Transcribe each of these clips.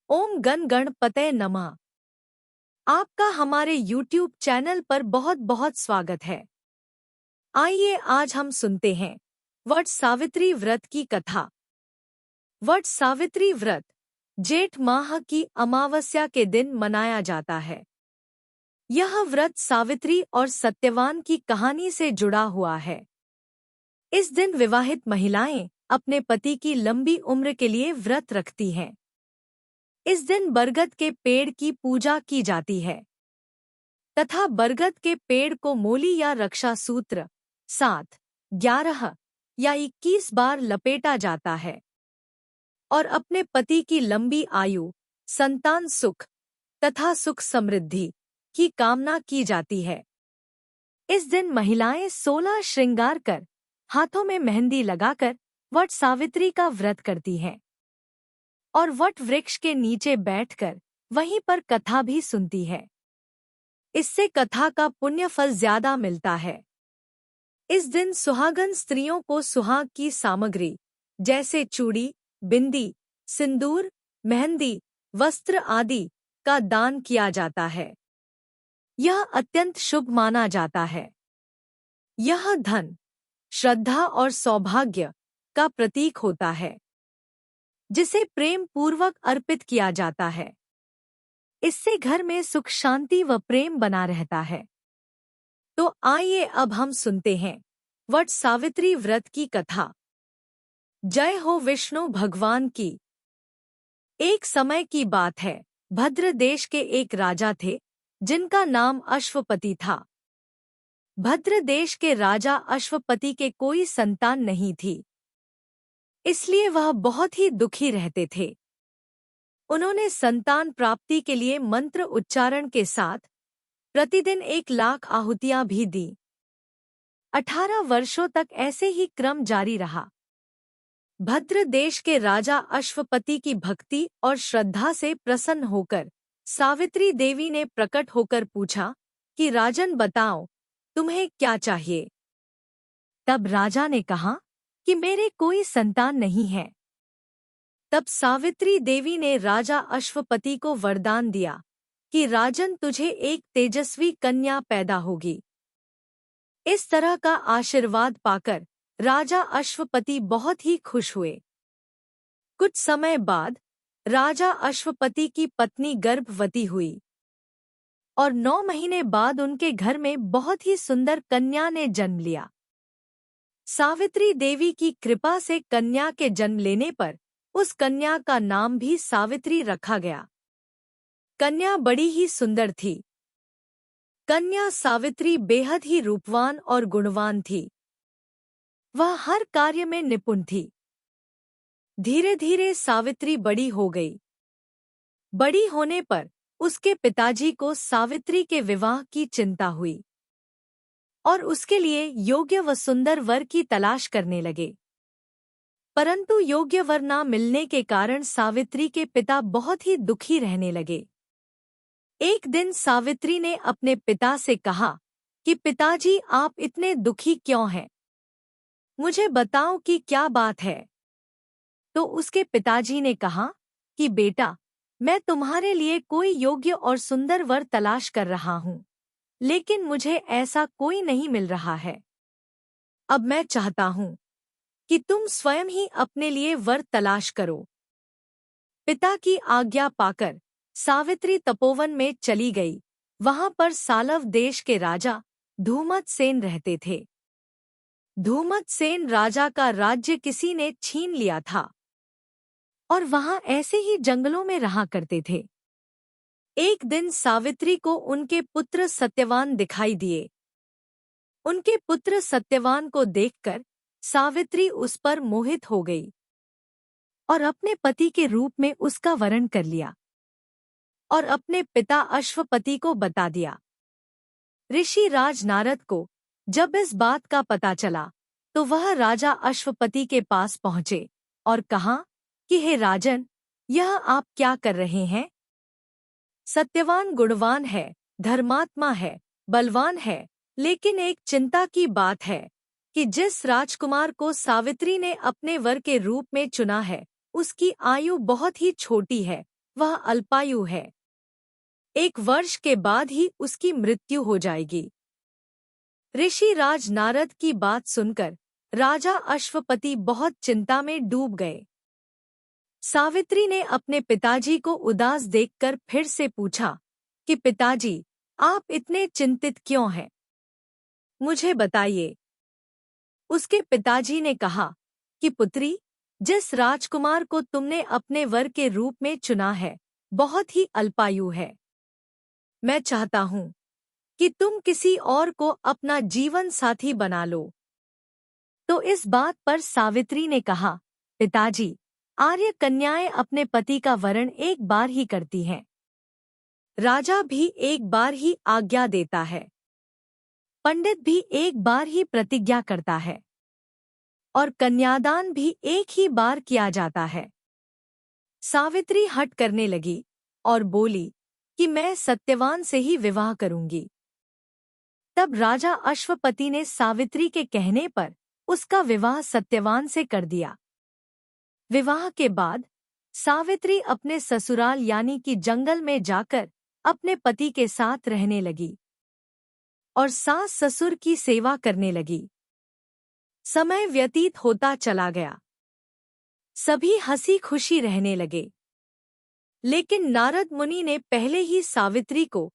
ओम गण गणपतये नमः। आपका हमारे YouTube चैनल पर बहुत बहुत स्वागत है। आइए आज हम सुनते हैं वट सावित्री व्रत की कथा। वट सावित्री व्रत जेठ माह की अमावस्या के दिन मनाया जाता है। यह व्रत सावित्री और सत्यवान की कहानी से जुड़ा हुआ है। इस दिन विवाहित महिलाएं अपने पति की लंबी उम्र के लिए व्रत रखती हैं। इस दिन बरगद के पेड़ की पूजा की जाती है तथा बरगद के पेड़ को मोली या रक्षा सूत्र 7, 11 या 21 बार लपेटा जाता है और अपने पति की लंबी आयु, संतान सुख तथा सुख समृद्धि की कामना की जाती है। इस दिन महिलाएं 16 श्रृंगार कर हाथों में मेहंदी लगाकर वट सावित्री का व्रत करती हैं और वट वृक्ष के नीचे बैठकर वहीं पर कथा भी सुनती है। इससे कथा का पुण्य फल ज्यादा मिलता है। इस दिन सुहागन स्त्रियों को सुहाग की सामग्री जैसे चूड़ी, बिंदी, सिंदूर, मेहंदी, वस्त्र आदि का दान किया जाता है। यह अत्यंत शुभ माना जाता है। यह धन, श्रद्धा और सौभाग्य का प्रतीक होता है जिसे प्रेम पूर्वक अर्पित किया जाता है। इससे घर में सुख शांति व प्रेम बना रहता है। तो आइए अब हम सुनते हैं वट सावित्री व्रत की कथा। जय हो विष्णु भगवान की। एक समय की बात है, भद्र देश के एक राजा थे जिनका नाम अश्वपति था। भद्र देश के राजा अश्वपति के कोई संतान नहीं थी, इसलिए वह बहुत ही दुखी रहते थे। उन्होंने संतान प्राप्ति के लिए मंत्र उच्चारण के साथ प्रतिदिन 1,00,000 आहुतियां भी दी। 18 वर्षों तक ऐसे ही क्रम जारी रहा। भद्र देश के राजा अश्वपति की भक्ति और श्रद्धा से प्रसन्न होकर सावित्री देवी ने प्रकट होकर पूछा कि राजन बताओ, तुम्हें क्या चाहिए। तब राजा ने कहा कि मेरे कोई संतान नहीं है। तब सावित्री देवी ने राजा अश्वपति को वरदान दिया कि राजन तुझे एक तेजस्वी कन्या पैदा होगी। इस तरह का आशीर्वाद पाकर राजा अश्वपति बहुत ही खुश हुए। कुछ समय बाद राजा अश्वपति की पत्नी गर्भवती हुई और 9 महीने बाद उनके घर में बहुत ही सुंदर कन्या ने जन्म लिया। सावित्री देवी की कृपा से कन्या के जन्म लेने पर उस कन्या का नाम भी सावित्री रखा गया। कन्या बड़ी ही सुंदर थी। कन्या सावित्री बेहद ही रूपवान और गुणवान थी। वह हर कार्य में निपुण थी। धीरे धीरे सावित्री बड़ी हो गई। बड़ी होने पर उसके पिताजी को सावित्री के विवाह की चिंता हुई और उसके लिए योग्य व सुंदर वर की तलाश करने लगे। परंतु योग्य वर न मिलने के कारण सावित्री के पिता बहुत ही दुखी रहने लगे। एक दिन सावित्री ने अपने पिता से कहा कि पिताजी, आप इतने दुखी क्यों हैं? मुझे बताओ कि क्या बात है। तो उसके पिताजी ने कहा कि बेटा, मैं तुम्हारे लिए कोई योग्य और सुंदर वर तलाश कर रहा हूँ, लेकिन मुझे ऐसा कोई नहीं मिल रहा है। अब मैं चाहता हूँ कि तुम स्वयं ही अपने लिए वर तलाश करो। पिता की आज्ञा पाकर सावित्री तपोवन में चली गई। वहां पर सालव देश के राजा धूमतसेन रहते थे। धूमतसेन राजा का राज्य किसी ने छीन लिया था और वहां ऐसे ही जंगलों में रहा करते थे। एक दिन सावित्री को उनके पुत्र सत्यवान दिखाई दिए। उनके पुत्र सत्यवान को देखकर सावित्री उस पर मोहित हो गई और अपने पति के रूप में उसका वरण कर लिया और अपने पिता अश्वपति को बता दिया। ऋषि राज नारद को जब इस बात का पता चला तो वह राजा अश्वपति के पास पहुंचे और कहा कि हे राजन, यह आप क्या कर रहे हैं? सत्यवान गुणवान है, धर्मात्मा है, बलवान है, लेकिन एक चिंता की बात है कि जिस राजकुमार को सावित्री ने अपने वर के रूप में चुना है, उसकी आयु बहुत ही छोटी है वह अल्पायु है। 1 वर्ष के बाद ही उसकी मृत्यु हो जाएगी। ऋषि राज नारद की बात सुनकर राजा अश्वपति बहुत चिंता में डूब गए। सावित्री ने अपने पिताजी को उदास देखकर फिर से पूछा कि पिताजी, आप इतने चिंतित क्यों हैं? मुझे बताइए। उसके पिताजी ने कहा कि पुत्री, जिस राजकुमार को तुमने अपने वर के रूप में चुना है, बहुत ही अल्पायु है। मैं चाहता हूँ कि तुम किसी और को अपना जीवन साथी बना लो। तो इस बात पर सावित्री ने कहा, पिताजी, आर्य कन्याएं अपने पति का वरण एक बार ही करती हैं। राजा भी एक बार ही आज्ञा देता है। पंडित भी एक बार ही प्रतिज्ञा करता है। और कन्यादान भी एक ही बार किया जाता है। सावित्री हट करने लगी और बोली कि मैं सत्यवान से ही विवाह करूंगी। तब राजा अश्वपति ने सावित्री के कहने पर उसका विवाह सत्यवान से कर दिया। विवाह के बाद सावित्री अपने ससुराल यानी कि जंगल में जाकर अपने पति के साथ रहने लगी और सास ससुर की सेवा करने लगी। समय व्यतीत होता चला गया। सभी हंसी खुशी रहने लगे। लेकिन नारद मुनि ने पहले ही सावित्री को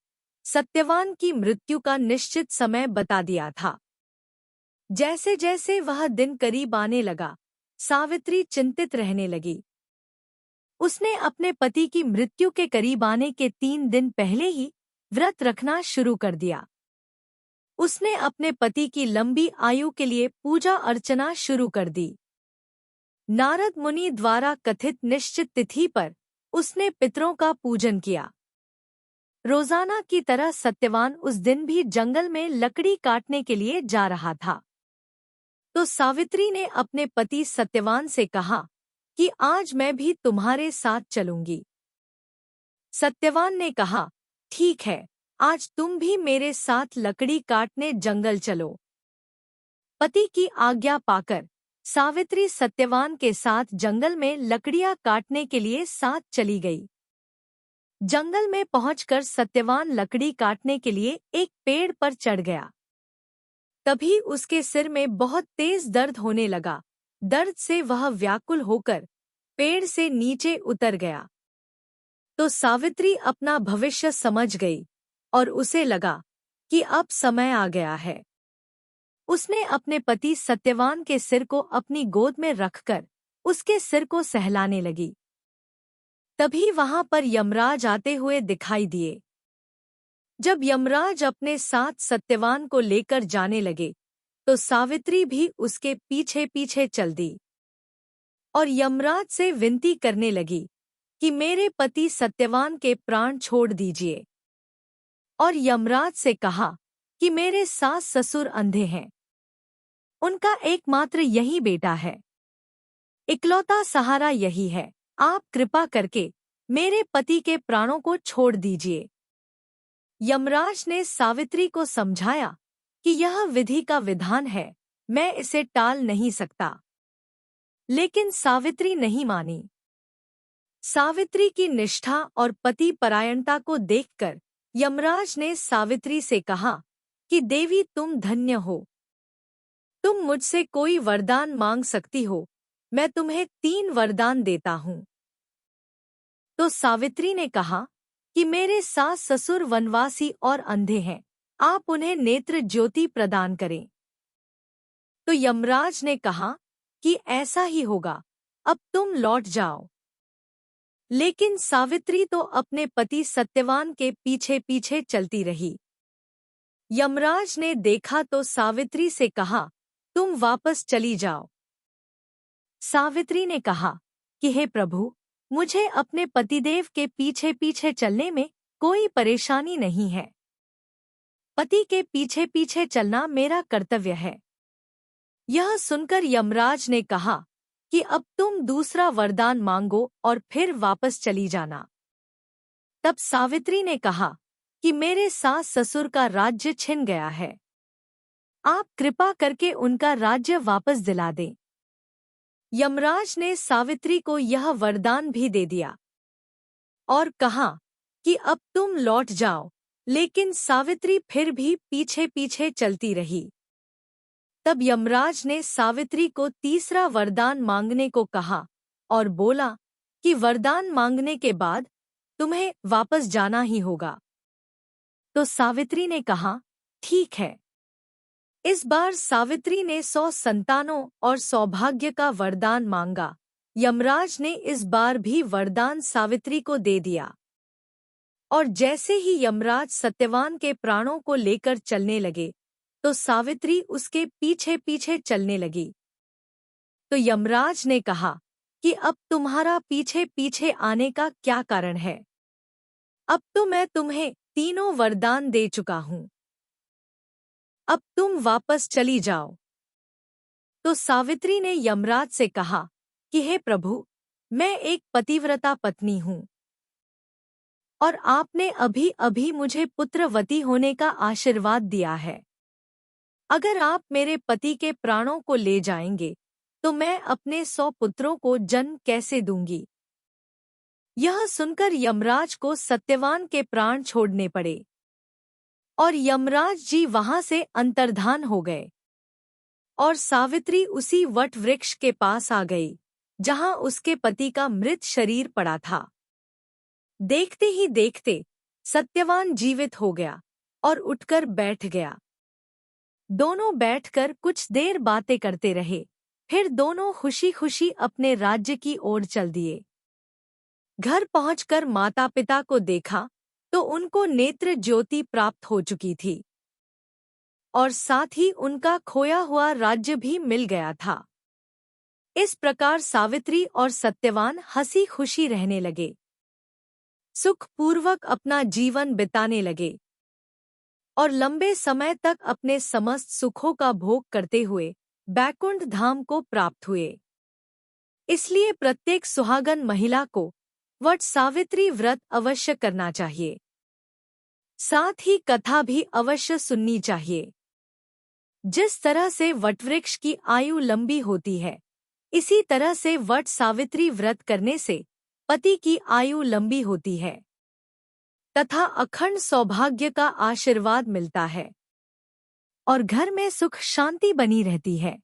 सत्यवान की मृत्यु का निश्चित समय बता दिया था। जैसे जैसे वह दिन करीब आने लगा, सावित्री चिंतित रहने लगी। उसने अपने पति की मृत्यु के करीब आने के 3 दिन पहले ही व्रत रखना शुरू कर दिया। उसने अपने पति की लंबी आयु के लिए पूजा अर्चना शुरू कर दी। नारद मुनि द्वारा कथित निश्चित तिथि पर उसने पितरों का पूजन किया। रोजाना की तरह सत्यवान उस दिन भी जंगल में लकड़ी काटने के लिए जा रहा था। तो सावित्री ने अपने पति सत्यवान से कहा कि आज मैं भी तुम्हारे साथ चलूंगी। सत्यवान ने कहा, ठीक है, आज तुम भी मेरे साथ लकड़ी काटने जंगल चलो। पति की आज्ञा पाकर सावित्री सत्यवान के साथ जंगल में लकड़ियां काटने के लिए साथ चली गई। जंगल में पहुंचकर सत्यवान लकड़ी काटने के लिए एक पेड़ पर चढ़ गया। तभी उसके सिर में बहुत तेज दर्द होने लगा। दर्द से वह व्याकुल होकर पेड़ से नीचे उतर गया। तो सावित्री अपना भविष्य समझ गई और उसे लगा कि अब समय आ गया है। उसने अपने पति सत्यवान के सिर को अपनी गोद में रखकर उसके सिर को सहलाने लगी। तभी वहां पर यमराज आते हुए दिखाई दिए। जब यमराज अपने साथ सत्यवान को लेकर जाने लगे, तो सावित्री भी उसके पीछे पीछे चल दी और यमराज से विनती करने लगी कि मेरे पति सत्यवान के प्राण छोड़ दीजिए। और यमराज से कहा कि मेरे सास ससुर अंधे हैं। उनका एकमात्र यही बेटा है। इकलौता सहारा यही है। आप कृपा करके मेरे पति के प्राणों को छोड़ दीजिए। यमराज ने सावित्री को समझाया कि यह विधि का विधान है, मैं इसे टाल नहीं सकता। लेकिन सावित्री नहीं मानी। सावित्री की निष्ठा और पति परायणता को देखकर यमराज ने सावित्री से कहा कि देवी, तुम धन्य हो। तुम मुझसे कोई वरदान मांग सकती हो, मैं तुम्हें 3 वरदान देता हूँ। तो सावित्री ने कहा कि मेरे सास ससुर वनवासी और अंधे हैं, आप उन्हें नेत्र ज्योति प्रदान करें। तो यमराज ने कहा कि ऐसा ही होगा, अब तुम लौट जाओ। लेकिन सावित्री तो अपने पति सत्यवान के पीछे पीछे चलती रही। यमराज ने देखा तो सावित्री से कहा, तुम वापस चली जाओ। सावित्री ने कहा कि हे प्रभु, मुझे अपने पतिदेव के पीछे पीछे चलने में कोई परेशानी नहीं है। पति के पीछे पीछे चलना मेरा कर्तव्य है। यह सुनकर यमराज ने कहा कि अब तुम दूसरा वरदान मांगो और फिर वापस चली जाना। तब सावित्री ने कहा कि मेरे सास ससुर का राज्य छिन गया है, आप कृपा करके उनका राज्य वापस दिला दें। यमराज ने सावित्री को यह वरदान भी दे दिया। और कहा कि अब तुम लौट जाओ, लेकिन सावित्री फिर भी पीछे पीछे चलती रही। तब यमराज ने सावित्री को तीसरा वरदान मांगने को कहा और बोला कि वरदान मांगने के बाद तुम्हें वापस जाना ही होगा। तो सावित्री ने कहा, ठीक है। इस बार सावित्री ने 100 संतानों और सौभाग्य का वरदान मांगा। यमराज ने इस बार भी वरदान सावित्री को दे दिया। और जैसे ही यमराज सत्यवान के प्राणों को लेकर चलने लगे, तो सावित्री उसके पीछे पीछे चलने लगी। तो यमराज ने कहा कि अब तुम्हारा पीछे पीछे आने का क्या कारण है? अब तो मैं तुम्हें तीनों वरदान दे चुका हूं। अब तुम वापस चली जाओ। तो सावित्री ने यमराज से कहा कि हे प्रभु, मैं एक पतिव्रता पत्नी हूं और आपने अभी अभी मुझे पुत्रवती होने का आशीर्वाद दिया है। अगर आप मेरे पति के प्राणों को ले जाएंगे तो मैं अपने 100 पुत्रों को जन्म कैसे दूंगी? यह सुनकर यमराज को सत्यवान के प्राण छोड़ने पड़े और यमराज जी वहां से अंतर्धान हो गए और सावित्री उसी वट वृक्ष के पास आ गई जहां उसके पति का मृत शरीर पड़ा था। देखते ही देखते सत्यवान जीवित हो गया और उठकर बैठ गया। दोनों बैठकर कुछ देर बातें करते रहे, फिर दोनों खुशी खुशी अपने राज्य की ओर चल दिए। घर पहुंचकर माता पिता को देखा तो उनको नेत्र ज्योति प्राप्त हो चुकी थी और साथ ही उनका खोया हुआ राज्य भी मिल गया था। इस प्रकार सावित्री और सत्यवान हंसी खुशी रहने लगे, सुखपूर्वक अपना जीवन बिताने लगे और लंबे समय तक अपने समस्त सुखों का भोग करते हुए बैकुंठ धाम को प्राप्त हुए। इसलिए प्रत्येक सुहागन महिला को वट सावित्री व्रत अवश्य करना चाहिए। साथ ही कथा भी अवश्य सुननी चाहिए। जिस तरह से वटवृक्ष की आयु लंबी होती है, इसी तरह से वट सावित्री व्रत करने से पति की आयु लंबी होती है तथा अखंड सौभाग्य का आशीर्वाद मिलता है और घर में सुख शांति बनी रहती है।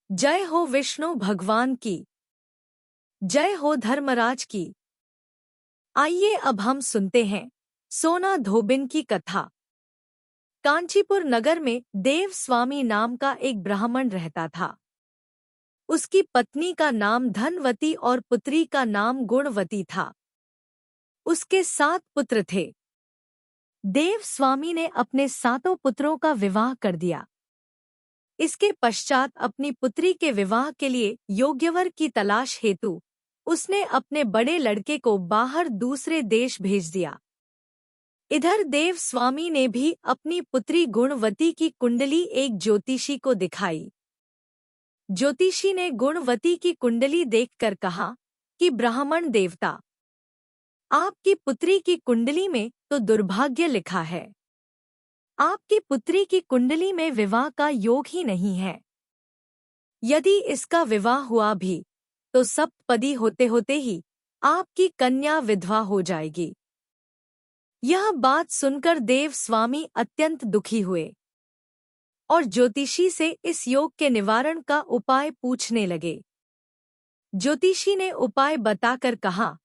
जय हो विष्णु भगवान की, जय हो धर्मराज की। आइए अब हम सुनते हैं सोना धोबिन की कथा। कांचीपुर नगर में देव स्वामी नाम का एक ब्राह्मण रहता था। उसकी पत्नी का नाम धनवती और पुत्री का नाम गुणवती था। उसके 7 पुत्र थे। देव स्वामी ने अपने 7 पुत्रों का विवाह कर दिया। इसके पश्चात अपनी पुत्री के विवाह के लिए योग्यवर की तलाश हेतु उसने अपने बड़े लड़के को बाहर दूसरे देश भेज दिया। इधर देव स्वामी ने भी अपनी पुत्री गुणवती की कुंडली एक ज्योतिषी को दिखाई। ज्योतिषी ने गुणवती की कुंडली देखकर कहा कि ब्राह्मण देवता, आपकी पुत्री की कुंडली में तो दुर्भाग्य लिखा है। आपकी पुत्री की कुंडली में विवाह का योग ही नहीं है। यदि इसका विवाह हुआ भी तो सप्तपदी होते होते ही आपकी कन्या विधवा हो जाएगी। यह बात सुनकर देव स्वामी अत्यंत दुखी हुए और ज्योतिषी से इस योग के निवारण का उपाय पूछने लगे। ज्योतिषी ने उपाय बताकर कहा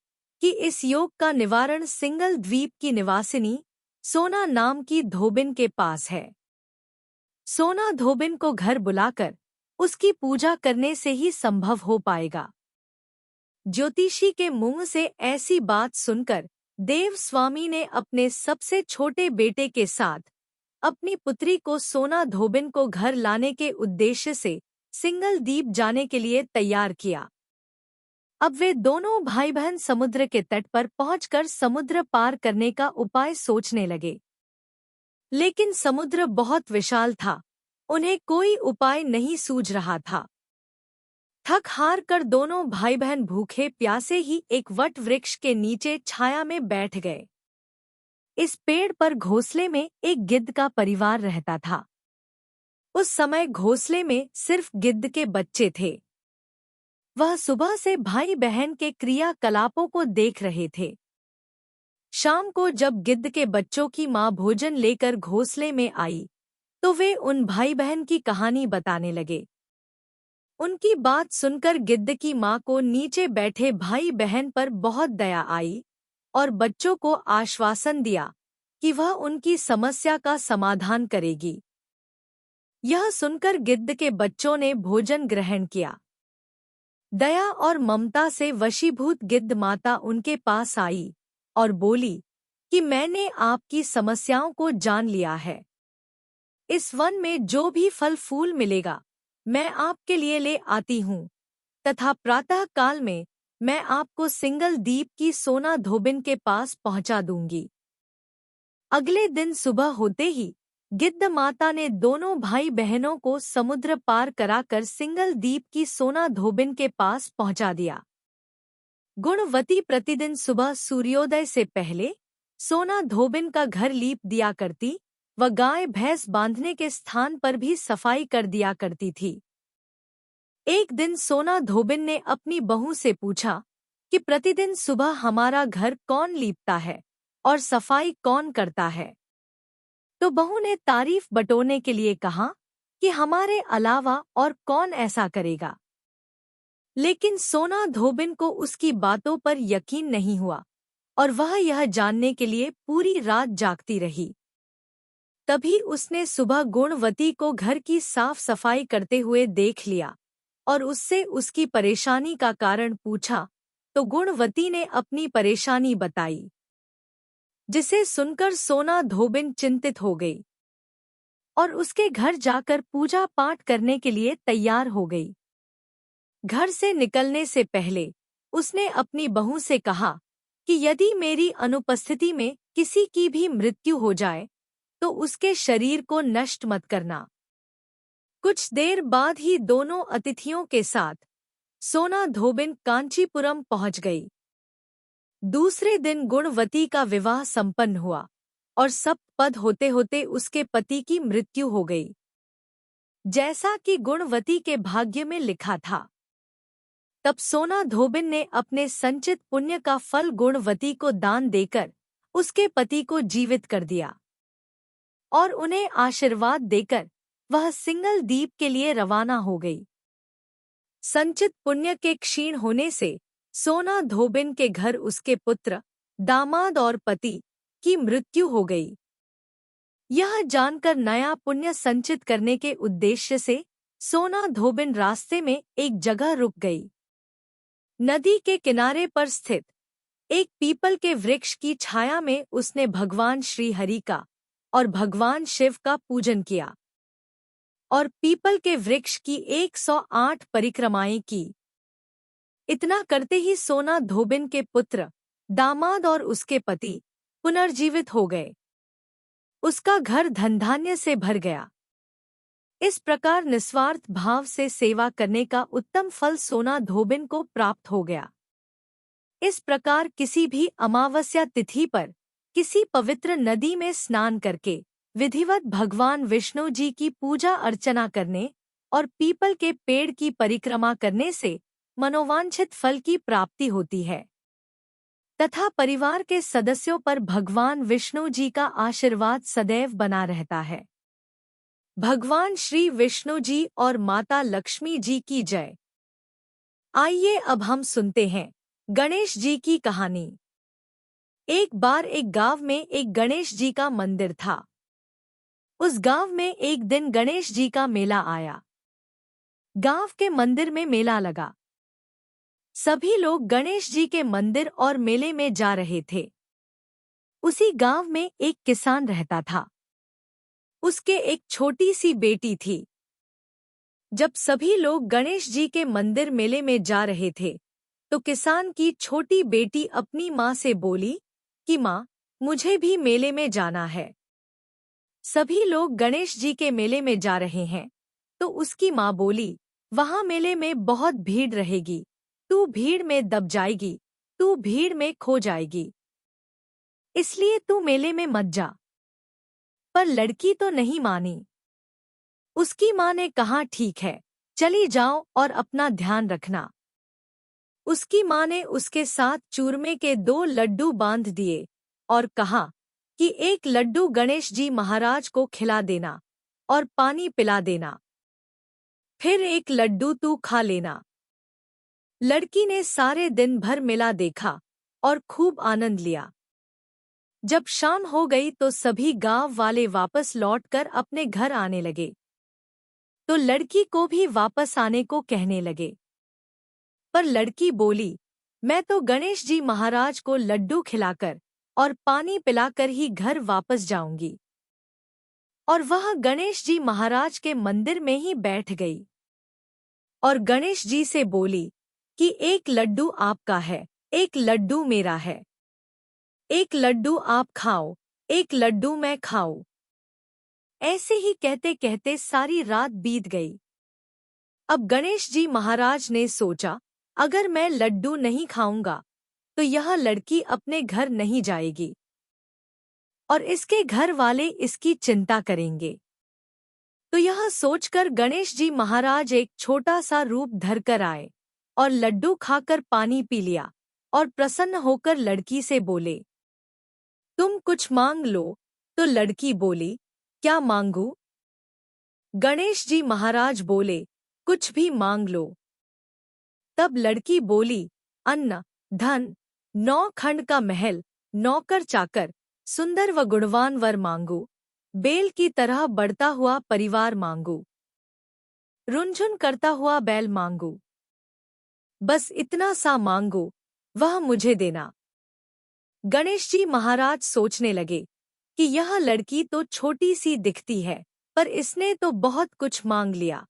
कि इस योग का निवारण सिंगल द्वीप की निवासिनी सोना नाम की धोबिन के पास है। सोना धोबिन को घर बुलाकर उसकी पूजा करने से ही संभव हो पाएगा। ज्योतिषी के मुंह से ऐसी बात सुनकर देव स्वामी ने अपने सबसे छोटे बेटे के साथ अपनी पुत्री को सोना धोबिन को घर लाने के उद्देश्य से सिंगल द्वीप जाने के लिए तैयार किया। अब वे दोनों भाई बहन समुद्र के तट पर पहुंचकर समुद्र पार करने का उपाय सोचने लगे। लेकिन समुद्र बहुत विशाल था, उन्हें कोई उपाय नहीं सूझ रहा था। थक हार कर दोनों भाई बहन भूखे प्यासे ही एक वट वृक्ष के नीचे छाया में बैठ गए। इस पेड़ पर घोंसले में एक गिद्ध का परिवार रहता था। उस समय घोंसले में सिर्फ गिद्ध के बच्चे थे। वह सुबह से भाई बहन के क्रियाकलापों को देख रहे थे शाम को जब गिद्ध के बच्चों की माँ भोजन लेकर घोंसले में आई तो वे उन भाई बहन की कहानी बताने लगे। उनकी बात सुनकर गिद्ध की माँ को नीचे बैठे भाई बहन पर बहुत दया आई और बच्चों को आश्वासन दिया कि वह उनकी समस्या का समाधान करेगी। यह सुनकर गिद्ध के बच्चों ने भोजन ग्रहण किया। दया और ममता से वशीभूत गिद्ध माता उनके पास आई और बोली कि मैंने आपकी समस्याओं को जान लिया है। इस वन में जो भी फल फूल मिलेगा मैं आपके लिए ले आती हूँ तथा प्रातः काल में मैं आपको सिंगल द्वीप की सोना धोबिन के पास पहुँचा दूंगी। अगले दिन सुबह होते ही गिद्ध माता ने दोनों भाई बहनों को समुद्र पार कराकर सिंगल द्वीप की सोना धोबिन के पास पहुँचा दिया। गुणवती प्रतिदिन सुबह सूर्योदय से पहले सोना धोबिन का घर लीप दिया करती व गाय भैंस बांधने के स्थान पर भी सफाई कर दिया करती थी। एक दिन सोना धोबिन ने अपनी बहू से पूछा कि प्रतिदिन सुबह हमारा घर कौन लीपता है और सफाई कौन करता है। तो बहू ने तारीफ बटोरने के लिए कहा कि हमारे अलावा और कौन ऐसा करेगा। लेकिन सोना धोबिन को उसकी बातों पर यकीन नहीं हुआ और वह यह जानने के लिए पूरी रात जागती रही। तभी उसने सुबह गुणवती को घर की साफ सफाई करते हुए देख लिया और उससे उसकी परेशानी का कारण पूछा तो गुणवती ने अपनी परेशानी बताई, जिसे सुनकर सोना धोबिन चिंतित हो गई और उसके घर जाकर पूजा पाठ करने के लिए तैयार हो गई। घर से निकलने से पहले उसने अपनी बहू से कहा कि यदि मेरी अनुपस्थिति में किसी की भी मृत्यु हो जाए तो उसके शरीर को नष्ट मत करना। कुछ देर बाद ही दोनों अतिथियों के साथ सोना धोबिन कांचीपुरम पहुंच गई। दूसरे दिन गुणवती का विवाह संपन्न हुआ और सप्तपद होते होते उसके पति की मृत्यु हो गई, जैसा कि गुणवती के भाग्य में लिखा था। तब सोना धोबिन ने अपने संचित पुण्य का फल गुणवती को दान देकर उसके पति को जीवित कर दिया और उन्हें आशीर्वाद देकर वह सिंगल द्वीप के लिए रवाना हो गई। संचित पुण्य के क्षीण होने से सोना धोबिन के घर उसके पुत्र, दामाद और पति की मृत्यु हो गई। यह जानकर नया पुण्य संचित करने के उद्देश्य से सोना धोबिन रास्ते में एक जगह रुक गई। नदी के किनारे पर स्थित एक पीपल के वृक्ष की छाया में उसने भगवान श्री हरि का और भगवान शिव का पूजन किया और पीपल के वृक्ष की 108 परिक्रमाएं की। इतना करते ही सोना धोबिन के पुत्र, दामाद और उसके पति पुनर्जीवित हो गए। उसका घर धन धान्य से भर गया। इस प्रकार निस्वार्थ भाव से सेवा करने का उत्तम फल सोना धोबिन को प्राप्त हो गया। इस प्रकार किसी भी अमावस्या तिथि पर किसी पवित्र नदी में स्नान करके विधिवत भगवान विष्णु जी की पूजा अर्चना करने और पीपल के पेड़ की परिक्रमा करने से मनोवांछित फल की प्राप्ति होती है तथा परिवार के सदस्यों पर भगवान विष्णु जी का आशीर्वाद सदैव बना रहता है। भगवान श्री विष्णु जी और माता लक्ष्मी जी की जय। आइए अब हम सुनते हैं गणेश जी की कहानी। एक बार एक गांव में एक गणेश जी का मंदिर था। उस गांव में एक दिन गणेश जी का मेला आया। गांव के मंदिर में मेला लगा। सभी लोग गणेश जी के मंदिर और मेले में जा रहे थे। उसी गांव में एक किसान रहता था। उसके एक छोटी सी बेटी थी। जब सभी लोग गणेश जी के मंदिर मेले में जा रहे थे तो किसान की छोटी बेटी अपनी माँ से बोली कि माँ, मुझे भी मेले में जाना है। सभी लोग गणेश जी के मेले में जा रहे हैं तो उसकी माँ बोली, वहाँ मेले में बहुत भीड़ रहेगी, तू भीड़ में दब जाएगी, तू भीड़ में खो जाएगी, इसलिए तू मेले में मत जा। पर लड़की तो नहीं मानी। उसकी माँ ने कहा, ठीक है, चली जाओ और अपना ध्यान रखना। उसकी माँ ने उसके साथ चूरमे के 2 लड्डू बांध दिए और कहा कि एक लड्डू गणेश जी महाराज को खिला देना और पानी पिला देना। फिर एक लड्डू तू खा लेना। लड़की ने सारे दिन भर मेला देखा और खूब आनंद लिया। जब शाम हो गई तो सभी गांव वाले वापस लौटकर अपने घर आने लगे, तो लड़की को भी वापस आने को कहने लगे। पर लड़की बोली, मैं तो गणेश जी महाराज को लड्डू खिलाकर और पानी पिलाकर ही घर वापस जाऊंगी। और वह गणेश जी महाराज के मंदिर में ही बैठ गई और गणेश जी से बोली कि एक लड्डू आपका है, एक लड्डू मेरा है। एक लड्डू आप खाओ, एक लड्डू मैं खाऊं। ऐसे ही कहते कहते सारी रात बीत गई। अब गणेश जी महाराज ने सोचा, अगर मैं लड्डू नहीं खाऊंगा तो यह लड़की अपने घर नहीं जाएगी और इसके घर वाले इसकी चिंता करेंगे। तो यह सोचकर गणेश जी महाराज एक छोटा सा रूप धरकर आए और लड्डू खाकर पानी पी लिया और प्रसन्न होकर लड़की से बोले, तुम कुछ मांग लो। तो लड़की बोली, क्या मांगू? गणेश जी महाराज बोले, कुछ भी मांग लो। तब लड़की बोली, अन्न, धन, 9 खंड का महल, नौकर चाकर, सुंदर व गुणवान वर मांगू, बेल की तरह बढ़ता हुआ परिवार मांगू, रुनझुन करता हुआ बैल मांगू। बस इतना सा मांगो, वह मुझे देना। गणेश जी महाराज सोचने लगे कि यह लड़की तो छोटी सी दिखती है, पर इसने तो बहुत कुछ मांग लिया।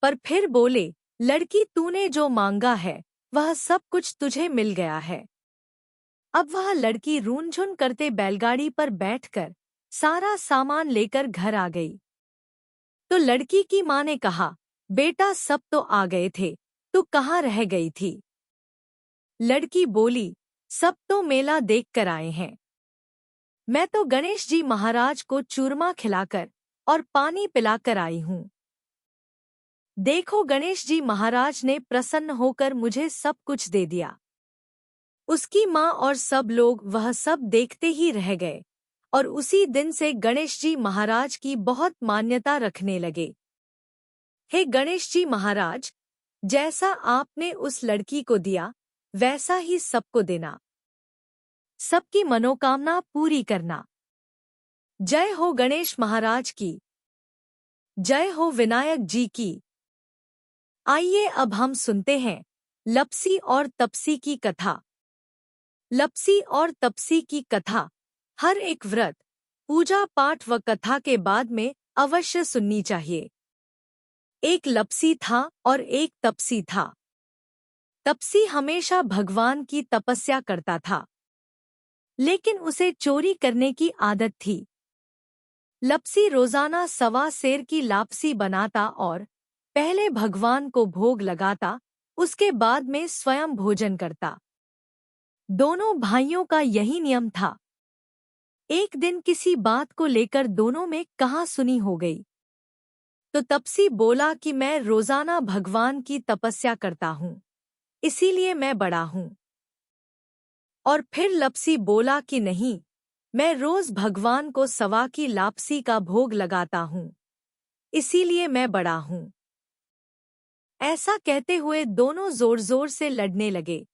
पर फिर बोले, लड़की तूने जो मांगा है वह सब कुछ तुझे मिल गया है। अब वह लड़की रूनझुन करते बैलगाड़ी पर बैठकर सारा सामान लेकर घर आ गई। तो लड़की की माँ ने कहा, बेटा सब तो आ गए थे, तू कहाँ रह गई थी? लड़की बोली, सब तो मेला देख कर आए हैं। मैं तो गणेश जी महाराज को चूरमा खिलाकर और पानी पिलाकर आई हूँ। देखो गणेश जी महाराज ने प्रसन्न होकर मुझे सब कुछ दे दिया। उसकी माँ और सब लोग वह सब देखते ही रह गए और उसी दिन से गणेश जी महाराज की बहुत मान्यता रखने लगे। हे गणेश जी महाराज, जैसा आपने उस लड़की को दिया वैसा ही सबको देना, सबकी मनोकामना पूरी करना। जय हो गणेश महाराज की, जय हो विनायक जी की। आइए अब हम सुनते हैं लपसी और तपसी की कथा। लपसी और तपसी की कथा हर एक व्रत, पूजा पाठ व कथा के बाद में अवश्य सुननी चाहिए। एक लपसी था और एक तपसी था। तपसी हमेशा भगवान की तपस्या करता था, लेकिन उसे चोरी करने की आदत थी। लपसी रोजाना 1.25 सेर की लापसी बनाता और पहले भगवान को भोग लगाता, उसके बाद में स्वयं भोजन करता। दोनों भाइयों का यही नियम था। एक दिन किसी बात को लेकर दोनों में कहासुनी हो गई। तो तपसी बोला कि मैं रोजाना भगवान की तपस्या करता हूँ, इसीलिए मैं बड़ा हूँ। और फिर लपसी बोला कि नहीं, मैं रोज भगवान को 1.25 की लापसी का भोग लगाता हूँ, इसीलिए मैं बड़ा हूँ। ऐसा कहते हुए दोनों जोर जोर से लड़ने लगे।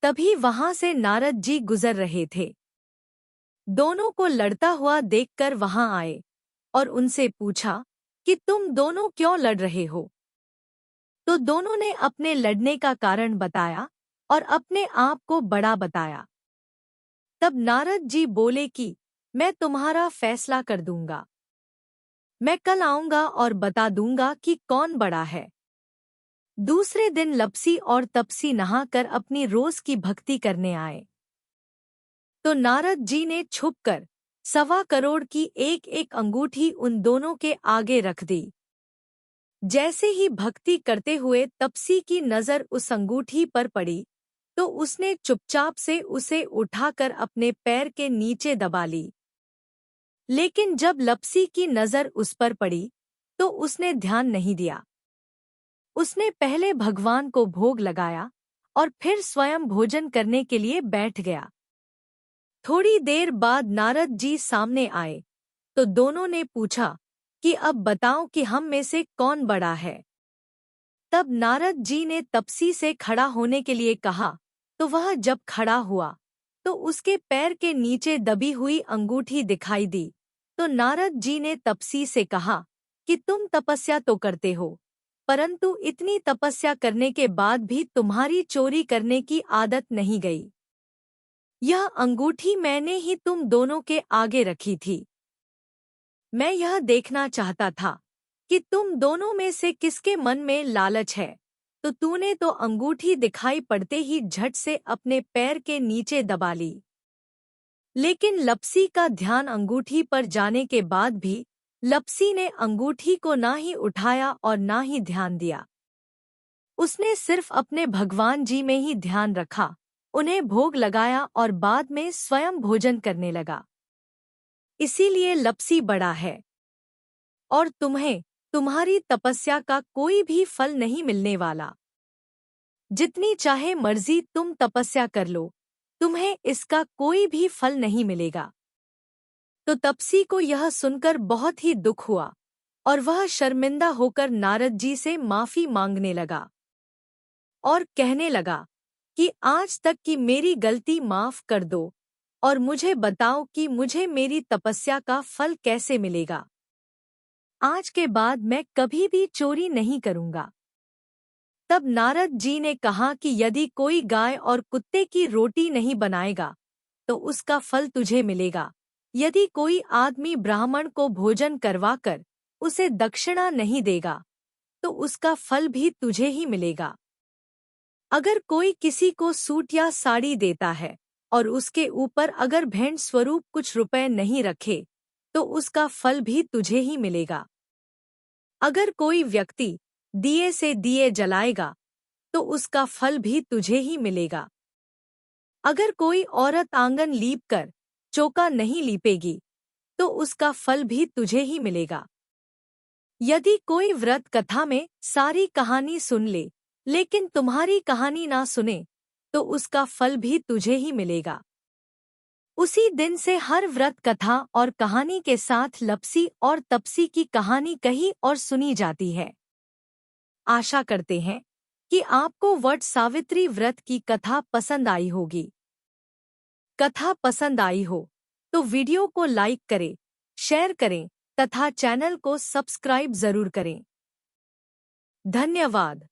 तभी वहां से नारद जी गुजर रहे थे। दोनों को लड़ता हुआ देखकर वहां आए और उनसे पूछा कि तुम दोनों क्यों लड़ रहे हो? तो दोनों ने अपने लड़ने का कारण बताया और अपने आप को बड़ा बताया। तब नारद जी बोले कि मैं तुम्हारा फैसला कर दूंगा। मैं कल आऊंगा और बता दूंगा कि कौन बड़ा है। दूसरे दिन लपसी और तपसी नहाकर अपनी रोज की भक्ति करने आए। तो नारद जी ने छुपकर 1.25 करोड़ की एक एक अंगूठी उन दोनों के आगे रख दी। जैसे ही भक्ति करते हुए तपसी की नजर उस अंगूठी पर पड़ी, तो उसने चुपचाप से उसे उठाकर अपने पैर के नीचे दबा ली। लेकिन जब लपसी की नजर उस पर पड़ी, तो उसने ध्यान नहीं दिया। उसने पहले भगवान को भोग लगाया और फिर स्वयं भोजन करने के लिए बैठ गया। थोड़ी देर बाद नारद जी सामने आए तो दोनों ने पूछा कि अब बताओ कि हम में से कौन बड़ा है। तब नारद जी ने तपसी से खड़ा होने के लिए कहा, तो वह जब खड़ा हुआ तो उसके पैर के नीचे दबी हुई अंगूठी दिखाई दी। तो नारद जी ने तपसी से कहा कि तुम तपस्या तो करते हो, परंतु इतनी तपस्या करने के बाद भी तुम्हारी चोरी करने की आदत नहीं गई। यह अंगूठी मैंने ही तुम दोनों के आगे रखी थी। मैं यह देखना चाहता था कि तुम दोनों में से किसके मन में लालच है, तो तूने तो अंगूठी दिखाई पड़ते ही झट से अपने पैर के नीचे दबा ली। लेकिन लपसी का ध्यान अंगूठी पर जाने के बाद भी लपसी ने अंगूठी को ना ही उठाया और ना ही ध्यान दिया। उसने सिर्फ अपने भगवान जी में ही ध्यान रखा, उन्हें भोग लगाया और बाद में स्वयं भोजन करने लगा। इसीलिए लपसी बड़ा है और तुम्हें तुम्हारी तपस्या का कोई भी फल नहीं मिलने वाला। जितनी चाहे मर्जी तुम तपस्या कर लो, तुम्हें इसका कोई भी फल नहीं मिलेगा। तो तपसी को यह सुनकर बहुत ही दुख हुआ और वह शर्मिंदा होकर नारद जी से माफी मांगने लगा और कहने लगा कि आज तक की मेरी गलती माफ कर दो और मुझे बताओ कि मुझे मेरी तपस्या का फल कैसे मिलेगा। आज के बाद मैं कभी भी चोरी नहीं करूंगा। तब नारद जी ने कहा कि यदि कोई गाय और कुत्ते की रोटी नहीं बनाएगा तो उसका फल तुझे मिलेगा। यदि कोई आदमी ब्राह्मण को भोजन करवाकर उसे दक्षिणा नहीं देगा तो उसका फल भी तुझे ही मिलेगा। अगर कोई किसी को सूट या साड़ी देता है और उसके ऊपर अगर भेंट स्वरूप कुछ रुपए नहीं रखे तो उसका फल भी तुझे ही मिलेगा। अगर कोई व्यक्ति दिए से दिए जलाएगा तो उसका फल भी तुझे ही मिलेगा। अगर कोई औरत आंगन लीप कर चौका नहीं लीपेगी तो उसका फल भी तुझे ही मिलेगा। यदि कोई व्रत कथा में सारी कहानी सुन ले लेकिन तुम्हारी कहानी ना सुने तो उसका फल भी तुझे ही मिलेगा। उसी दिन से हर व्रत कथा और कहानी के साथ लपसी और तपसी की कहानी कही और सुनी जाती है। आशा करते हैं कि आपको वट सावित्री व्रत की कथा पसंद आई होगी। कथा पसंद आई हो तो वीडियो को लाइक करें, शेयर करें तथा चैनल को सब्सक्राइब जरूर करें। धन्यवाद।